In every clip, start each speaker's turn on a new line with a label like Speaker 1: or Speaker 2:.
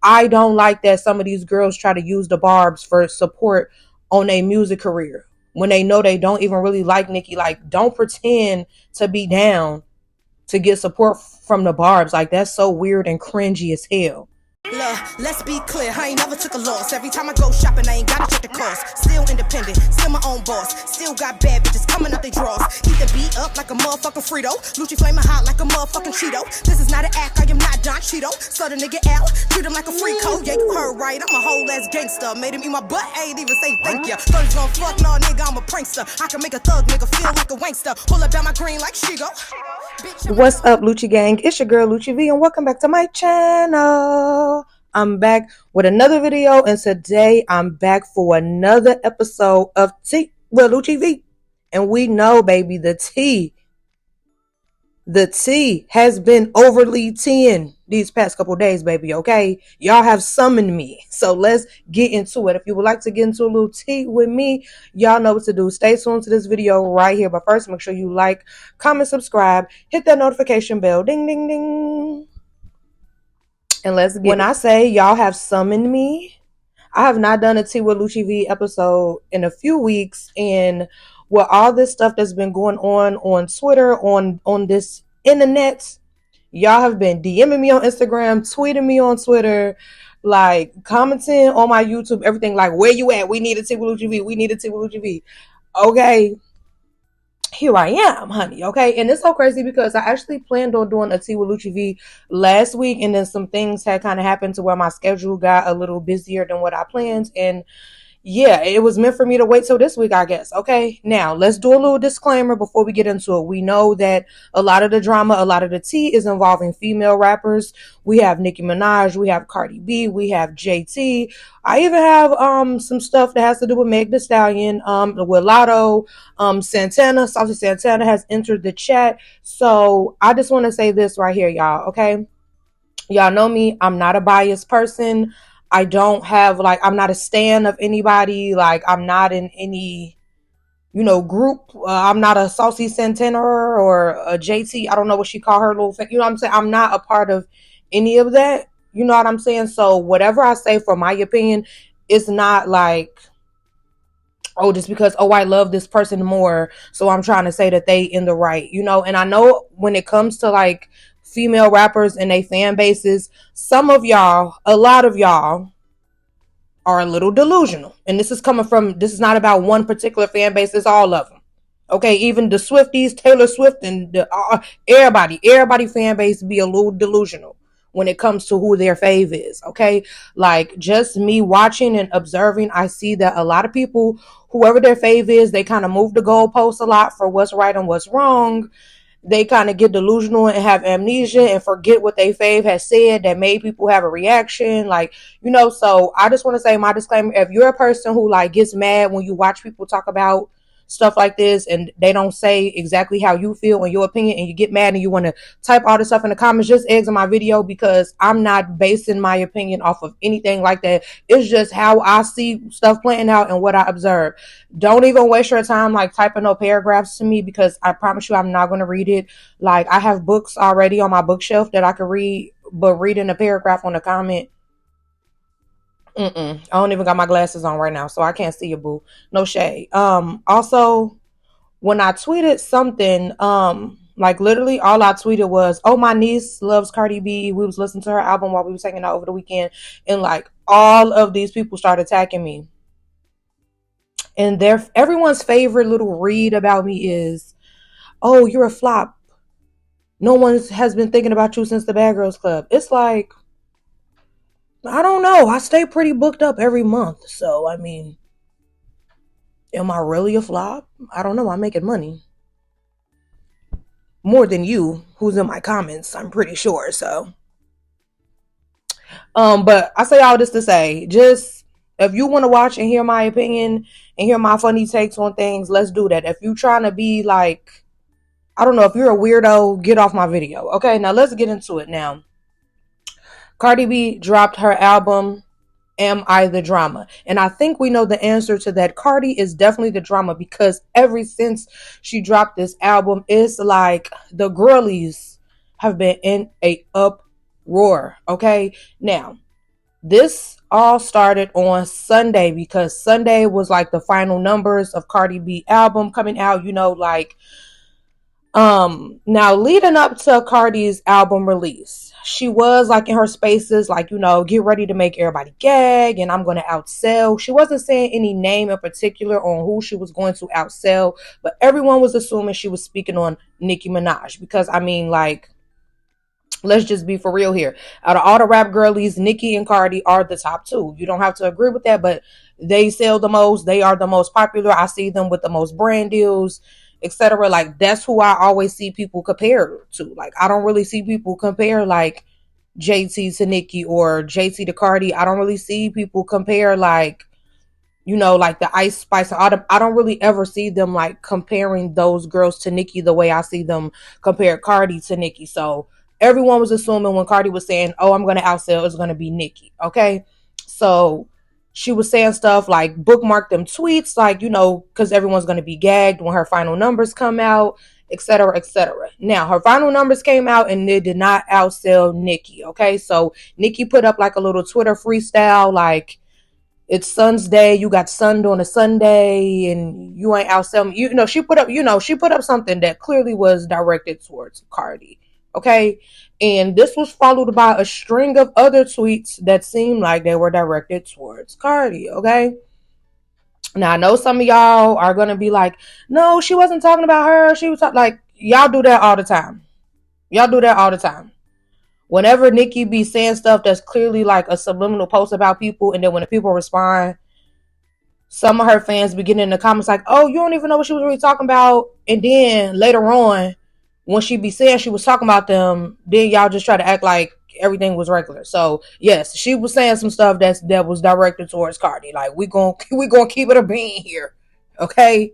Speaker 1: I don't like that some of these girls try to use the barbs for support on a music career when they know they don't even really like Nicki. Like, don't pretend to be down to get support from the barbs. Like, that's so weird and cringy as hell.
Speaker 2: Look, let's be clear, I ain't never took a loss. Every time I go shopping, I ain't gotta check the cost. Still independent, still my own boss. Still got bad bitches coming up they draws. Heat the beat up like a motherfucking Frito. Lucci flaming hot like a motherfucking Cheeto. This is not an act, I am not Don Cheeto. So the nigga out, treat him like a free code. Yeah, you heard right, I'm a whole ass gangster. Made him eat my butt, I ain't even say thank ya. Thought he's gon' fuck, no nigga, I'm a prankster. I can make a thug nigga feel like a wankster. Pull up down my green like she go.
Speaker 1: What's up, Lucci gang? It's your girl Lucci V, and welcome back to my channel. I'm back with another video, and today I'm back for another episode of Lucci V. And we know, baby, the tea has been overly teeing these past couple days, baby, okay? Y'all have summoned me, so let's get into it. If you would like to get into a little tea with me, y'all know what to do. Stay tuned to this video right here, but first, make sure you like, comment, subscribe, hit that notification bell, ding, ding, ding. And let's get when I say y'all have summoned me, I have not done a Tea with Lucci V episode in a few weeks, and with all this stuff that's been going on Twitter, on this internet, y'all have been DMing me on Instagram, tweeting me on Twitter, like commenting on my YouTube, everything like, where you at? We need a Tea with Lucci V. We need a Tea with Lucci V. Okay. Here I am, honey, okay? And it's so crazy because I actually planned on doing a Tea with Lucci V last week, and then some things had kind of happened to where my schedule got a little busier than what I planned, and yeah, it was meant for me to wait till this week, I guess. Okay, now let's do a little disclaimer before we get into it. We know that a lot of the drama, a lot of the tea is involving female rappers. We have Nicki Minaj, we have Cardi B, we have JT. I even have some stuff that has to do with Meg Thee Stallion, with Lotto, Santana. Saucy Santana has entered the chat. So I just want to say this right here, y'all. Okay, y'all know me. I'm not a biased person. I don't have, like, I'm not a stan of anybody. Like, I'm not in any, group. I'm not a Saucy Santana or a JT. I don't know what she called her little thing. You know what I'm saying? I'm not a part of any of that. You know what I'm saying? So whatever I say, for my opinion, it's not like, oh, just because, oh, I love this person more, so I'm trying to say that they in the right, And I know when it comes to, like, female rappers and they fan bases, some of y'all, a lot of y'all are a little delusional. And this is not about one particular fan base, it's all of them. Okay, even the Swifties, Taylor Swift, and everybody fan base be a little delusional when it comes to who their fave is, okay? Like, just me watching and observing, I see that a lot of people, whoever their fave is, they kind of move the goalposts a lot for what's right and what's wrong. They kind of get delusional and have amnesia and forget what they fave has said that made people have a reaction. Like, so I just want to say my disclaimer. If you're a person who, like, gets mad when you watch people talk about stuff like this and they don't say exactly how you feel in your opinion, and you get mad and you want to type all this stuff in the comments, just exit my video, because I'm not basing my opinion off of anything like that. It's just how I see stuff playing out and what I observe. Don't even waste your time, like, typing no paragraphs to me, because I promise you I'm not going to read it. Like, I have books already on my bookshelf that I could read, but reading a paragraph on a comment, I don't even got my glasses on right now, so I can't see you, boo. No shade. Also, when I tweeted something, like, literally all I tweeted was, oh, my niece loves Cardi B. We was listening to her album while we was hanging out over the weekend, and, like, all of these people started attacking me. And everyone's favorite little read about me is, oh, you're a flop. No one has been thinking about you since the Bad Girls Club. It's like, I don't know. I stay pretty booked up every month. So, I mean, am I really a flop? I don't know. I'm making money. More than you, who's in my comments, I'm pretty sure. So, but I say all this to say, just, if you want to watch and hear my opinion and hear my funny takes on things, let's do that. If you're trying to be like, I don't know, if you're a weirdo, get off my video. Okay, now let's get into it now. Cardi B dropped her album, Am I the Drama? And I think we know the answer to that. Cardi is definitely the drama, because ever since she dropped this album, it's like the girlies have been in a uproar. Okay, now, This all started on Sunday because Sunday was like the final numbers of Cardi B album coming out, like now leading up to Cardi's album release. She was like in her spaces, like, get ready to make everybody gag and I'm going to outsell. She wasn't saying any name in particular on who she was going to outsell, but everyone was assuming she was speaking on Nicki Minaj because, I mean, like, let's just be for real here. Out of all the rap girlies, Nicki and Cardi are the top two. You don't have to agree with that, but they sell the most. They are the most popular. I see them with the most brand deals, etc. Like, that's who I always see people compare to. Like, I don't really see people compare like JT to Nicki or JT to Cardi. I don't really see people compare like, like the Ice Spice and Autumn. I don't really ever see them like comparing those girls to Nicki the way I see them compare Cardi to Nicki. So everyone was assuming when Cardi was saying, "Oh, I'm going to outsell," it's going to be Nicki. Okay, so she was saying stuff like bookmark them tweets, like, because everyone's going to be gagged when her final numbers come out, etc., etc. Now her final numbers came out and they did not outsell Nicki. Okay, so Nicki put up like a little Twitter freestyle, like, it's Sun's Day, you got sunned on a Sunday, and you ain't outsell me. She put up something that clearly was directed towards Cardi. Okay. And this was followed by a string of other tweets that seemed like they were directed towards Cardi. Okay. Now I know some of y'all are gonna be like, no, she wasn't talking about her. She was like, y'all do that all the time. Y'all do that all the time. Whenever Nicki be saying stuff that's clearly like a subliminal post about people, and then when the people respond, some of her fans be getting in the comments like, oh, you don't even know what she was really talking about. And then later on, when she be saying she was talking about them, then y'all just try to act like everything was regular. So yes, she was saying some stuff that was directed towards Cardi. Like, we gonna keep it a bean here. Okay.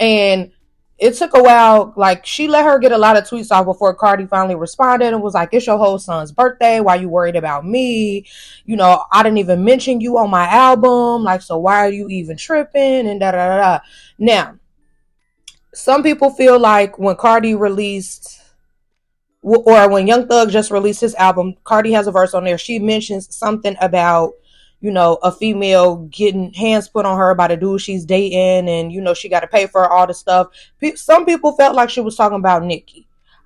Speaker 1: And it took a while. Like, she let her get a lot of tweets off before Cardi finally responded and was like, it's your whole son's birthday. Why you worried about me? I didn't even mention you on my album. Like, so why are you even tripping? And da da da da. Now, some people feel like when Cardi released, or when Young Thug just released his album, Cardi has a verse on there. She mentions something about, a female getting hands put on her by the dude she's dating, and, she got to pay for all the stuff. Some people felt like she was talking about Nicki.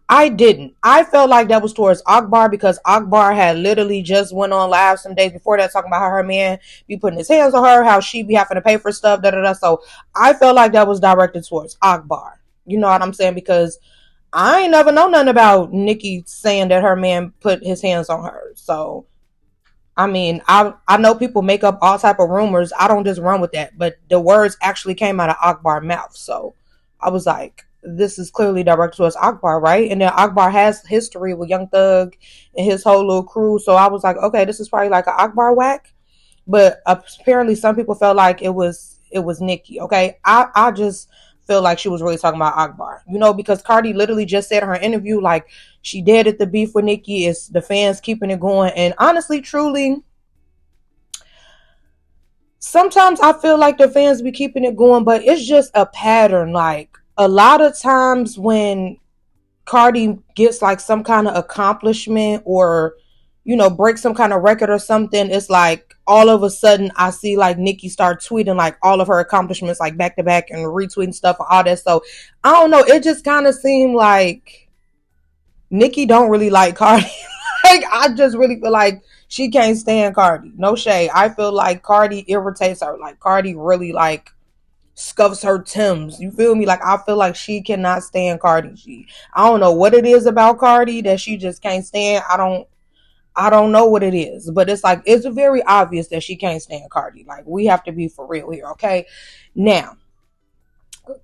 Speaker 1: I didn't. I felt like that was towards Akbar because Akbar had literally just went on live some days before that talking about how her man be putting his hands on her, how she be having to pay for stuff, da da da. So I felt like that was directed towards Akbar. You know what I'm saying? Because I ain't never know nothing about Nicki saying that her man put his hands on her. So I mean, I know people make up all type of rumors. I don't just run with that, but the words actually came out of Akbar's mouth. So I was like, this is clearly directed towards Akbar, right? And then Akbar has history with Young Thug and his whole little crew. So I was like, okay, this is probably like an Akbar whack. But apparently some people felt like it was Nicki. Okay, I just feel like she was really talking about Akbar, because Cardi literally just said in her interview, like, she dead at the beef with Nicki. It's the fans keeping it going. And honestly, truly, sometimes I feel like the fans be keeping it going, but it's just a pattern. Like, a lot of times when Cardi gets like some kind of accomplishment or, break some kind of record or something, it's like all of a sudden I see like Nicki start tweeting like all of her accomplishments like back to back and retweeting stuff and all that. So I don't know. It just kind of seemed like Nicki don't really like Cardi. Like, I just really feel like she can't stand Cardi. No shade. I feel like Cardi irritates her. Like, Cardi really like scuffs her Timbs. You feel me? Like, I feel like she cannot stand Cardi. I don't know what it is about Cardi that she just can't stand. I don't know what it is, but it's like, it's very obvious that she can't stand Cardi. Like, we have to be for real here, okay? Now,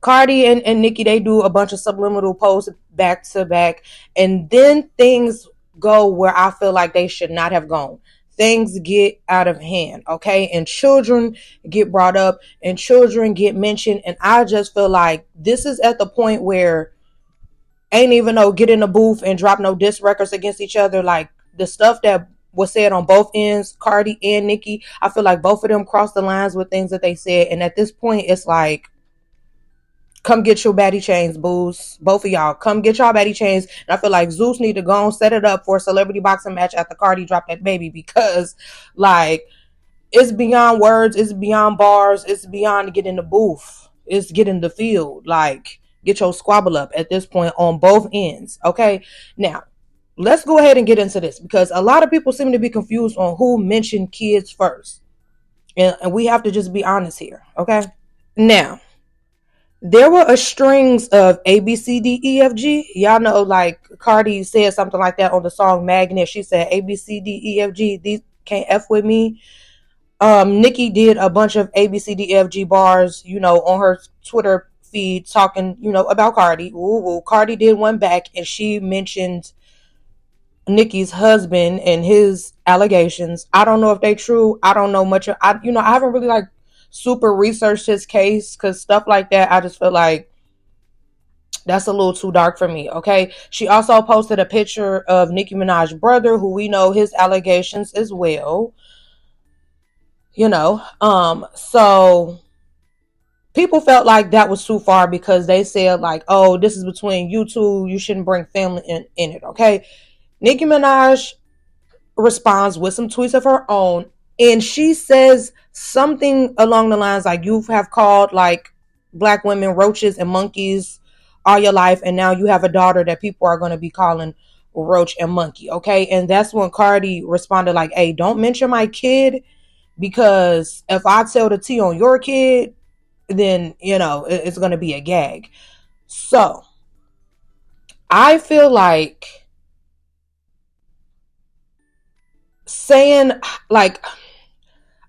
Speaker 1: Cardi and Nicki, they do a bunch of subliminal posts back to back, and then things go where I feel like they should not have gone. Things get out of hand, okay? And children get brought up and children get mentioned, and I just feel like this is at the point where ain't even no get in the booth and drop no diss records against each other. Like, the stuff that was said on both ends, Cardi and Nicki, I feel like both of them crossed the lines with things that they said, and at this point it's like, Come get your baddie chains, booze. Both of y'all, come get y'all baddie chains. And I feel like Zeus need to go and set it up for a celebrity boxing match after Cardi dropped that baby, because like it's beyond words, it's beyond bars, it's beyond get in the booth, it's get in the field. Like get your squabble up at this point on both ends. Okay, now let's go ahead and get into this, because a lot of people seem to be confused on who mentioned kids first, and we have to just be honest here. Okay, now there were a strings of A B C D E F G. Y'all know, like Cardi said something like that on the song Magnet. She said A B C D E F G. These can't F with me. Nicki did a bunch of A B C D E F G bars, on her Twitter feed talking, about Cardi. Ooh, Cardi did one back, and she mentioned Nicki's husband and his allegations. I don't know if they true. I don't know much. I haven't really like super researched his case, because stuff like that, I just feel like that's a little too dark for me. Okay. She also posted a picture of Nicki Minaj's brother, who we know his allegations as well. So people felt like that was too far, because they said like, oh, this is between you two, you shouldn't bring family in it. Okay. Nicki Minaj responds with some tweets of her own, and she says something along the lines like, you have called like black women roaches and monkeys all your life, and now you have a daughter that people are going to be calling roach and monkey. Okay. And that's when Cardi responded like, hey, don't mention my kid, because if I tell the tea on your kid, then it's going to be a gag. So I feel like saying like,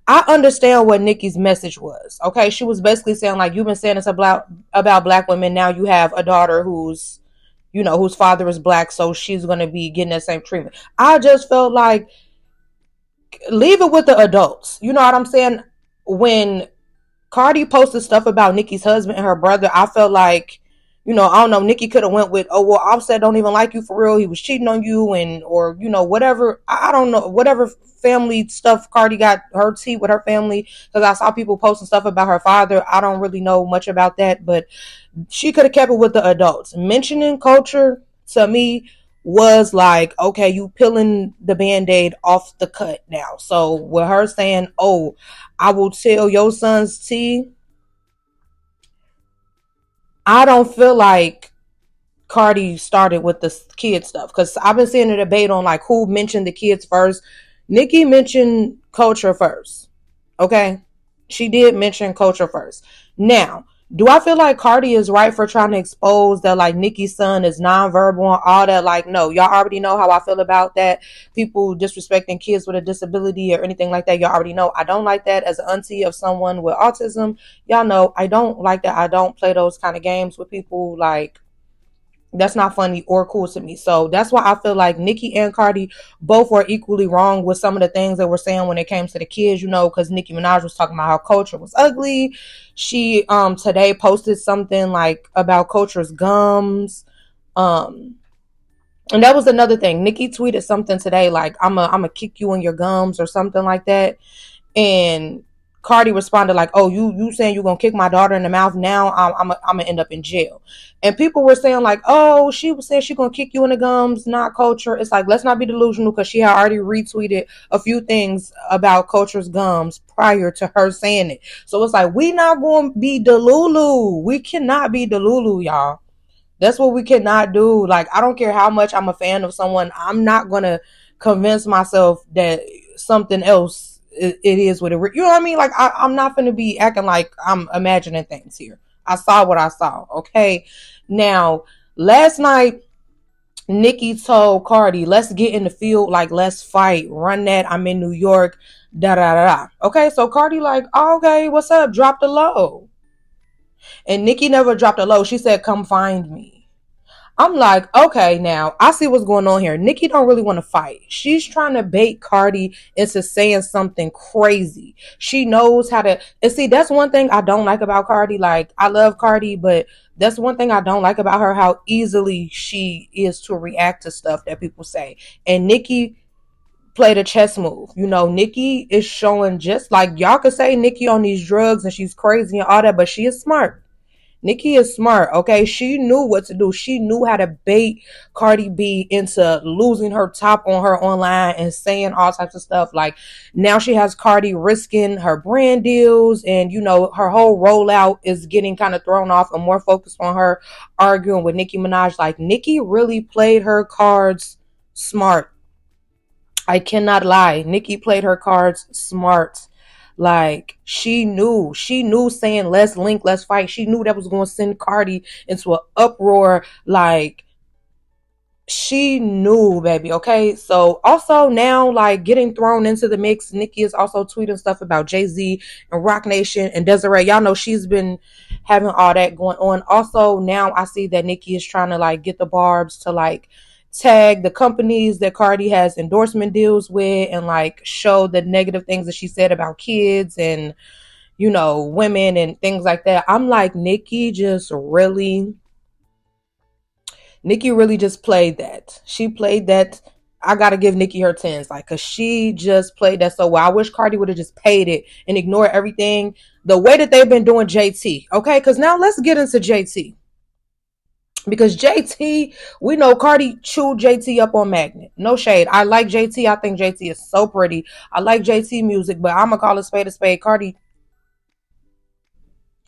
Speaker 1: I understand what Nicki's message was. Okay, she was basically saying like, you've been saying this about black women. Now you have a daughter whose father is black, so she's gonna be getting that same treatment. I just felt like, leave it with the adults. You know what I'm saying? When Cardi posted stuff about Nicki's husband and her brother, I felt like, I don't know, Nicki could have went with, oh well, Offset don't even like you for real. He was cheating on you, and or whatever. I don't know, whatever family stuff Cardi got her tea with her family, because I saw people posting stuff about her father. I don't really know much about that, but she could have kept it with the adults. Mentioning culture to me was like, okay, you peeling the band-aid off the cut now. So with her saying, oh, I will tell your son's tea, I don't feel like Cardi started with the kid stuff, because I've been seeing a debate on like who mentioned the kids first. Nicki mentioned culture first. Okay, she did mention culture first. Now, do I feel like Cardi is right for trying to expose that like Nicki's son is nonverbal and all that? Like, no, y'all already know how I feel about that. People disrespecting kids with a disability or anything like that. Y'all already know I don't like that. As an auntie of someone with autism, y'all know I don't like that. I don't play those kind of games with people. Like, that's not funny or cool to me. So that's why I feel like Nicki and Cardi both were equally wrong with some of the things they were saying when it came to the kids, because Nicki Minaj was talking about how culture was ugly. She today posted something like about culture's gums. And that was another thing. Nicki tweeted something today like, I'm a kick you in your gums or something like that. And Cardi responded like, oh, you saying you're gonna kick my daughter in the mouth now? I'm gonna end up in jail. And people were saying like, oh, she was saying she's gonna kick you in the gums, not culture. It's like, let's not be delusional, because she had already retweeted a few things about culture's gums prior to her saying it. So it's like, we not gonna be delulu. We cannot be delulu, y'all. That's what we cannot do. Like, I don't care how much I'm a fan of someone, I'm not gonna convince myself that something else it is what it. You know what I mean? Like, I'm not gonna be acting like I'm imagining things here. I saw what I saw. Okay. Now, last night, Nicki told Cardi, let's get in the field, like let's fight, run that. I'm in New York, da da da da. Okay, so Cardi like, oh, okay, what's up? Drop the low. And Nicki never dropped a low. She said, come find me. I'm like, okay, now I see what's going on here. Nicki don't really want to fight. She's trying to bait Cardi into saying something crazy. She knows how to, and see, that's one thing I don't like about Cardi. Like, I love Cardi, but that's one thing I don't like about her, how easily she is to react to stuff that people say. And Nicki played a chess move. Nicki is showing, just like y'all could say Nicki on these drugs and she's crazy and all that, but she is smart. Nicki is smart, okay? She knew what to do. She knew how to bait Cardi B into losing her top on her online and saying all types of stuff. Like, now she has Cardi risking her brand deals, and her whole rollout is getting kind of thrown off and more focused on her arguing with Nicki Minaj. Like, Nicki really played her cards smart. I cannot lie. Nicki played her cards smart. Like, she knew saying let's link, let's fight. She knew that was going to send Cardi into an uproar. Like, she knew, baby. Okay. So also now, like, getting thrown into the mix, Nicki is also tweeting stuff about Jay-Z and Rock Nation and Desiree. Y'all know she's been having all that going on. Also, now I see that Nicki is trying to like get the Barbs to like tag the companies that Cardi has endorsement deals with and like show the negative things that she said about kids and women and things like that. I'm like, Nicki really just played that. She played that. I gotta give Nicki her tens, like, cause she just played that so well. I wish Cardi would have just paid it and ignored everything the way that they've been doing JT. Okay, cause now let's get into JT. Because JT, we know Cardi chewed JT up on Magnet. No shade. I like JT. I think JT is so pretty. I like JT music, but I'm gonna call it spade a spade. Cardi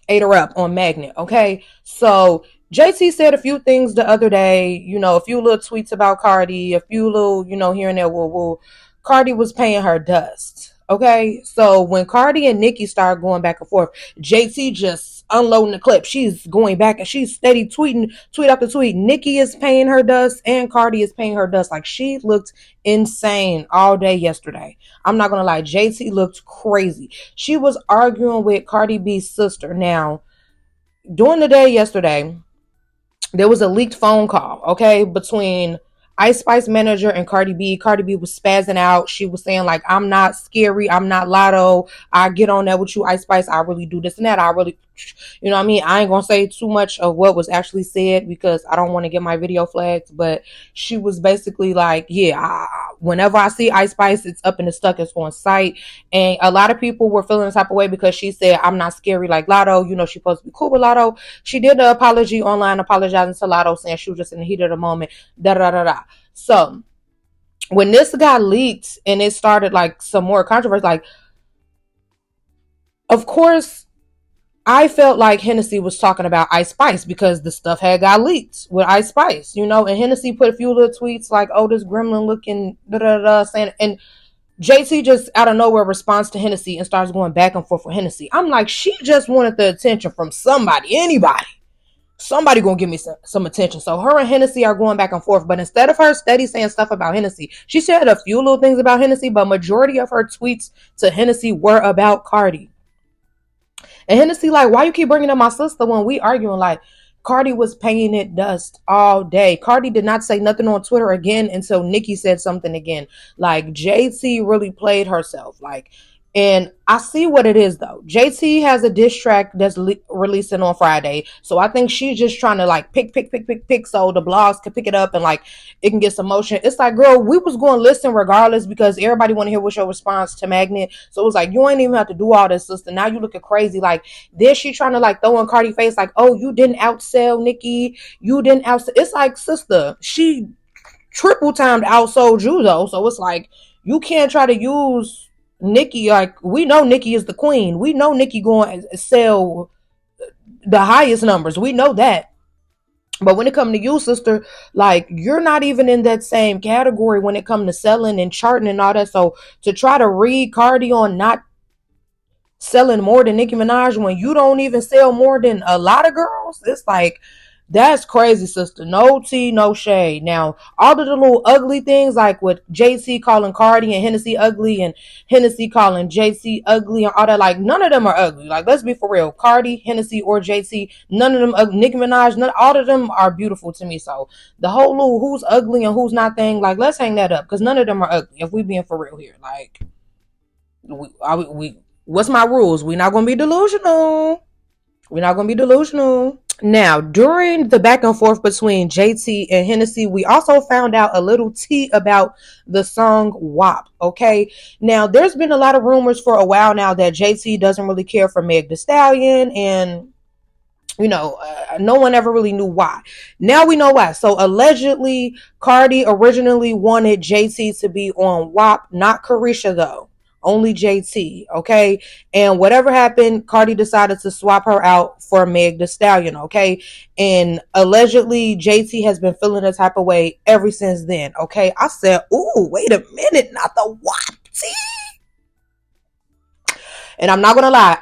Speaker 1: ate her up on Magnet. Okay, so JT said a few things the other day. A few little tweets about Cardi, a few little, here and there. Well, Cardi was paying her dust. Okay, so when Cardi and Nicki started going back and forth, JT just unloading the clip. She's going back and she's steady tweeting, tweet after tweet. Nicki is paying her dust and Cardi is paying her dust. Like, she looked insane all day yesterday. I'm not gonna lie, JT looked crazy. She was arguing with Cardi B's sister. Now, during the day yesterday, there was a leaked phone call, okay, between Ice Spice manager and Cardi B. Cardi B was spazzing out. She was saying, like, I'm not scary. I'm not Lotto. I get on there with you, Ice Spice. I really do this and that. I really, what I mean? I ain't going to say too much of what was actually said because I don't want to get my video flagged. But she was basically like, yeah, whenever I see Ice Spice, it's up in the stuck. It's on site. And a lot of people were feeling the type of way because she said, I'm not scary like Lotto. She's supposed to be cool with Lotto. She did an apology online apologizing to Lotto, saying she was just in the heat of the moment. Da da da da. So when this got leaked and it started like some more controversy, like, of course, I felt like Hennessy was talking about Ice Spice because the stuff had got leaked with Ice Spice, and Hennessy put a few little tweets like, oh, this gremlin looking da da da, saying, and JT just out of nowhere responds to Hennessy and starts going back and forth with Hennessy. I'm like, she just wanted the attention from somebody, anybody. Somebody gonna give me some attention. So her and Hennessy are going back and forth. But instead of her steady saying stuff about Hennessy, she said a few little things about Hennessy, but majority of her tweets to Hennessy were about Cardi. And Hennessy like, why you keep bringing up my sister when we arguing? Like, Cardi was paying it dust all day. Cardi did not say nothing on Twitter again until Nicki said something again. Like, JT really played herself. Like, and I see what it is though. JT has a diss track that's releasing on Friday. So I think she's just trying to like pick so the blogs can pick it up and like it can get some motion. It's like, girl, we was going to listen regardless because everybody want to hear what's your response to Magnet. So it was like, you ain't even have to do all this, sister. Now you looking crazy. Like, then she trying to like throw in Cardi face like, oh, you didn't outsell Nicki. You didn't outsell. It's like, sister, she triple timed outsold you though. So it's like, you can't try to use Nicki. Like, we know Nicki is the queen. We know Nicki going to sell the highest numbers. We know that. But when it comes to you, sister, like, you're not even in that same category when it comes to selling and charting and all that. So to try to read Cardi on not selling more than Nicki Minaj when you don't even sell more than a lot of girls, it's like, that's crazy, sister. No tea, no shade. Now, all of the little ugly things, like with JT calling Cardi and Hennessy ugly, and Hennessy calling JT ugly, and all that, like, none of them are ugly. Like, let's be for real. Cardi, Hennessy, or JT, none of them, Nicki Minaj, all of them are beautiful to me. So, the whole little who's ugly and who's not thing, like, let's hang that up, because none of them are ugly, if we being for real here. Like, what's my rules? We're not going to be delusional. We're not going to be delusional. Now, during the back and forth between JT and Hennessy, we also found out a little tea about the song WAP, okay? Now, there's been a lot of rumors for a while now that JT doesn't really care for Meg Thee Stallion, and No one ever really knew why. Now we know why. So allegedly, Cardi originally wanted JT to be on WAP, not Carisha though. Only JT, okay? And whatever happened, Cardi decided to swap her out for Meg Thee Stallion, okay? And allegedly, JT has been feeling the type of way ever since then, okay? I said, ooh, wait a minute, not the WAP. And I'm not gonna lie,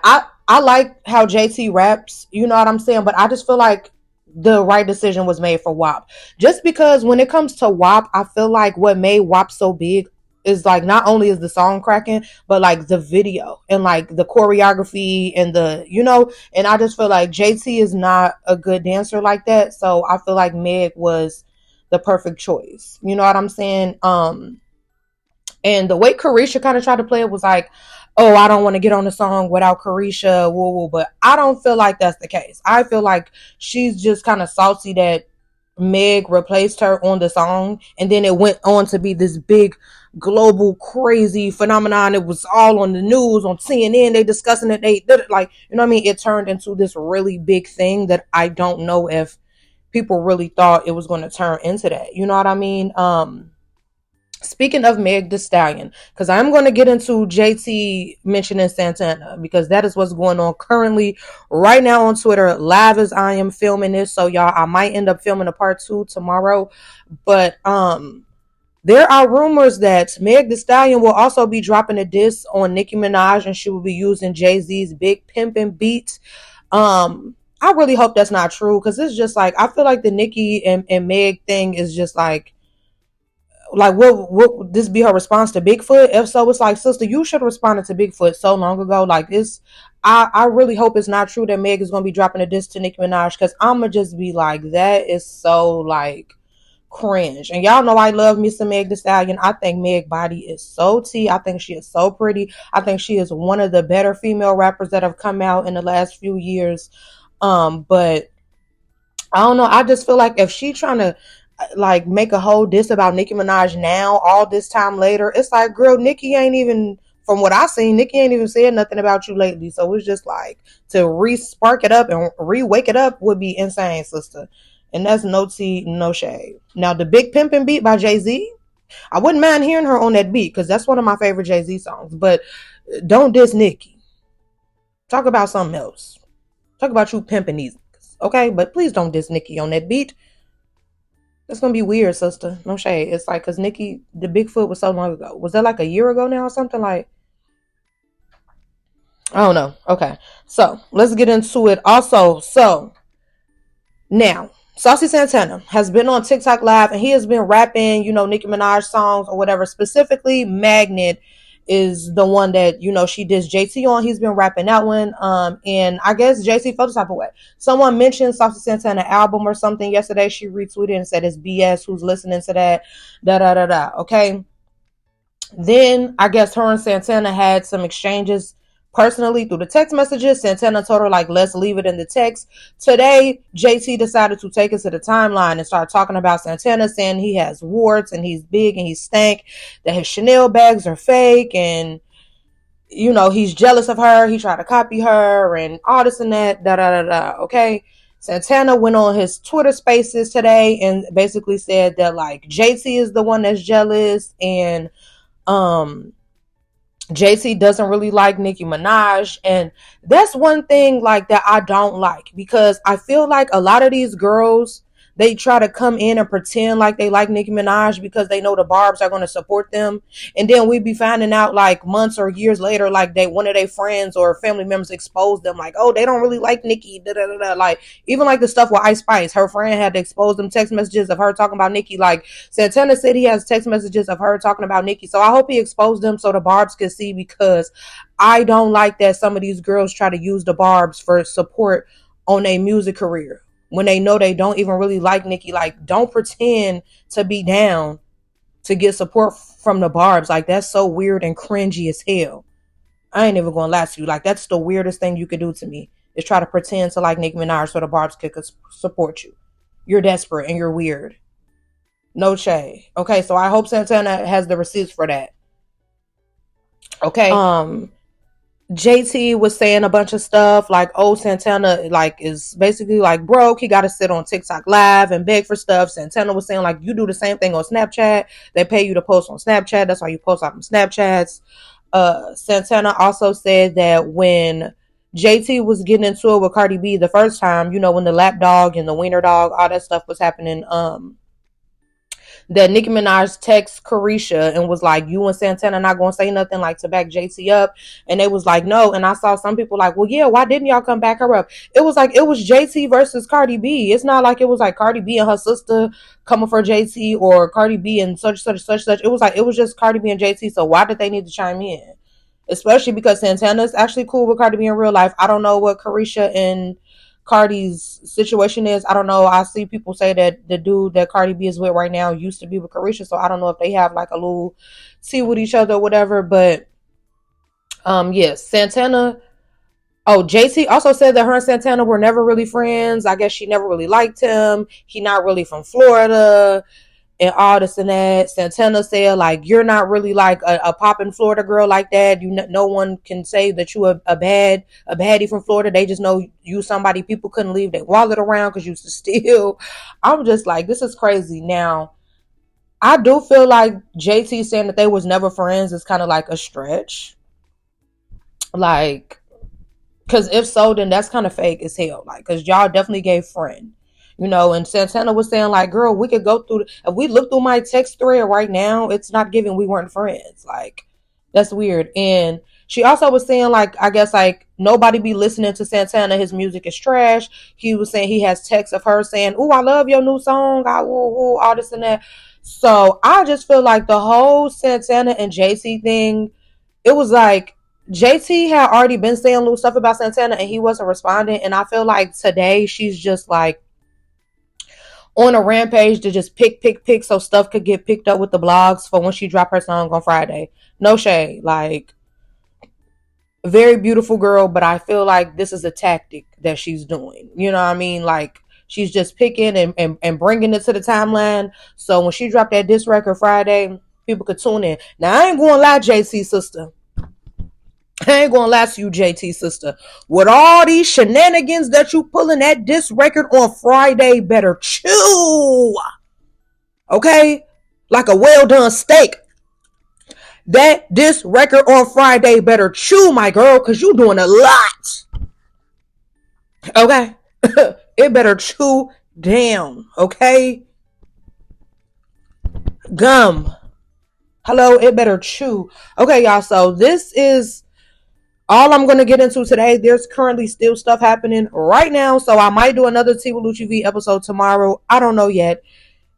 Speaker 1: I like how JT raps, you know what I'm saying? But I just feel like the right decision was made for WAP. Just because when it comes to WAP, I feel like what made WAP so big is like not only is the song cracking, but like the video and like the choreography and and I just feel like JT is not a good dancer like that. So I feel like Meg was the perfect choice. You know what I'm saying? And the way Carisha kind of tried to play it was like, oh, I don't want to get on the song without Carisha, woo woo. But I don't feel like that's the case. I feel like she's just kind of salty that Meg replaced her on the song, and then it went on to be this big global crazy phenomenon. It was all on the news, on CNN. They discussing it. They did it like, you know what I mean? It turned into this really big thing that I don't know if people really thought it was going to turn into that. You know what I mean? Speaking of Meg Thee Stallion, because I'm going to get into JT mentioning Santana because that is what's going on currently right now on Twitter, live as I am filming this. So y'all, I might end up filming a part 2 tomorrow, but there are rumors that Meg Thee Stallion will also be dropping a diss on Nicki Minaj, and she will be using Jay-Z's Big Pimpin' beat. I really hope that's not true because it's just like I feel like the Nicki and Meg thing is just like what would this be her response to Bigfoot? If so, it's like, sister, you should have responded to Bigfoot so long ago. Like it's I really hope it's not true that Meg is gonna be dropping a diss to Nicki Minaj, because I'ma just be like, that is so like cringe. And y'all know I love me some Meg Thee Stallion. I think Meg body is so tea. I think she is so pretty. I think she is one of the better female rappers that have come out in the last few years. But I don't know. I just feel like if she trying to like make a whole diss about Nicki Minaj now, all this time later, it's like, girl, Nicki ain't even, from what I seen, Nicki ain't even said nothing about you lately. So it's just like to re-spark it up and re-wake it up would be insane, sister. And that's no tea, no shade. Now the Big Pimpin' beat by Jay-Z, I wouldn't mind hearing her on that beat because that's one of my favorite Jay-Z songs. But don't diss Nicki. Talk about something else. Talk about you pimping these niggas, okay? But please don't diss Nicki on that beat. That's gonna be weird, sister. No shade. It's like, cause Nicki, the Bigfoot was so long ago. Was that like a year ago now or something? Like, I don't know. Okay, so let's get into it. Also, so now Saucy Santana has been on TikTok Live and he has been rapping, Nicki Minaj songs or whatever. Specifically, Magnet is the one that she did JT on. He's been rapping that one. And I guess JT felt the type of way. Someone mentioned Saucy Santana album or something yesterday. She retweeted and said it's BS. Who's listening to that? Da da da da. Okay. Then I guess her and Santana had some exchanges personally through the text messages. Santana told her, like, let's leave it in the text. Today, JT decided to take us to the timeline and start talking about Santana, saying he has warts and he's big and he stank, that his Chanel bags are fake, and he's jealous of her. He tried to copy her and all this and that, da da da da. Okay. Santana went on his Twitter spaces today and basically said that like JT is the one that's jealous, and JT doesn't really like Nicki Minaj. And that's one thing like that I don't like, because I feel like a lot of these girls, they try to come in and pretend like they like Nicki Minaj because they know the Barbs are going to support them. And then we be finding out like months or years later, like one of their friends or family members exposed them like, oh, they don't really like Nicki. Da, da, da, da. Like even like the stuff with Ice Spice, her friend had to expose them text messages of her talking about Nicki. Like Santana said he has text messages of her talking about Nicki. So I hope he exposed them so the Barbs can see, because I don't like that some of these girls try to use the Barbs for support on their music career when they know they don't even really like Nicki. Like, don't pretend to be down to get support from the Barbs. Like, that's so weird and cringy as hell. I ain't even gonna lie to you. Like, that's the weirdest thing you could do to me, is try to pretend to like Nicki Minaj so the Barbs could support you. You're desperate and you're weird. No shade. Okay, so I hope Santana has the receipts for that. Okay. JT was saying a bunch of stuff like, oh, Santana like is basically like broke. He got to sit on TikTok live and beg for stuff. Santana was saying like, you do the same thing on Snapchat. They pay you to post on Snapchat. That's why you post out on Snapchats. Santana also said that when JT was getting into it with Cardi B the first time, you know, when the lap dog and the wiener dog, all that stuff was happening, that Nicki Minaj texted Carisha and was like, you and Santana not gonna say nothing like to back JT up. And they was like, no. And I saw some people like, well, yeah, why didn't y'all come back her up? It was like, it was JT versus Cardi B. It's not like it was like Cardi B and her sister coming for JT or Cardi B and such. It was like, it was just Cardi B and JT. So why did they need to chime in? Especially because Santana's actually cool with Cardi B in real life. I don't know what Carisha and Cardi's situation is. I don't know. I see people say that the dude that Cardi B is with right now used to be with Carisha, so I don't know if they have like a little tea with each other or whatever. But yes, Santana. Oh, JT also said that her and Santana were never really friends. I guess she never really liked him. He not really from Florida and all this and that. Santana said, like, you're not really like a poppin' Florida girl like that. No one can say that you a baddie from Florida. They just know you somebody people couldn't leave their wallet around because you used to steal. I'm just like, this is crazy. Now, I do feel like JT saying that they was never friends is kind of like a stretch. Like, because if so, then that's kind of fake as hell. Like, because y'all definitely gave friend. You know, and Santana was saying, like, girl, we could go through, if we look through my text thread right now, it's not giving we weren't friends. Like, that's weird. And she also was saying, like, I guess, like, nobody be listening to Santana. His music is trash. He was saying he has texts of her saying, ooh, I love your new song. All this and that. So I just feel like the whole Santana and JC thing, it was like, JT had already been saying little stuff about Santana and he wasn't responding. And I feel like today she's just like on a rampage to just pick so stuff could get picked up with the blogs for when she dropped her song on Friday. No shade. Like, very beautiful girl, but I feel like this is a tactic that she's doing. You know what I mean? Like, she's just picking and bringing it to the timeline. So when she dropped that diss record Friday, people could tune in. Now, I ain't gonna lie, JC sister. I ain't gonna lie to you, JT sister. With all these shenanigans that you pulling at this record on Friday, better chew. Okay? Like a well done steak. That this record on Friday better chew, my girl, because you doing a lot. Okay? It better chew down. Okay? Gum. Hello, it better chew. Okay, y'all. So this is all I'm going to get into today. There's currently still stuff happening right now. So I might do another T with Lucci V episode tomorrow. I don't know yet.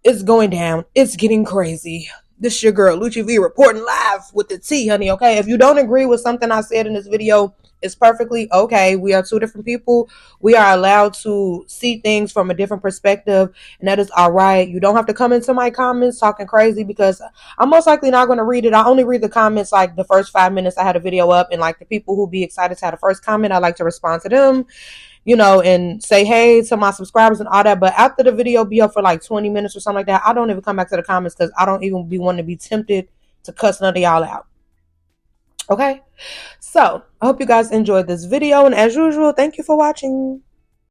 Speaker 1: It's going down. It's getting crazy. This is your girl, Lucci V, reporting live with the T, honey, okay? If you don't agree with something I said in this video, it's perfectly okay. We are two different people. We are allowed to see things from a different perspective, and that is all right. You don't have to come into my comments talking crazy because I'm most likely not going to read it. I only read the comments like the first 5 minutes I had a video up, and like the people who be excited to have the first comment, I like to respond to them, you know, and say hey to my subscribers and all that. But after the video be up for like 20 minutes or something like that, I don't even come back to the comments because I don't even be wanting to be tempted to cuss none of y'all out. Okay? So, I hope you guys enjoyed this video. And as usual, thank you for watching.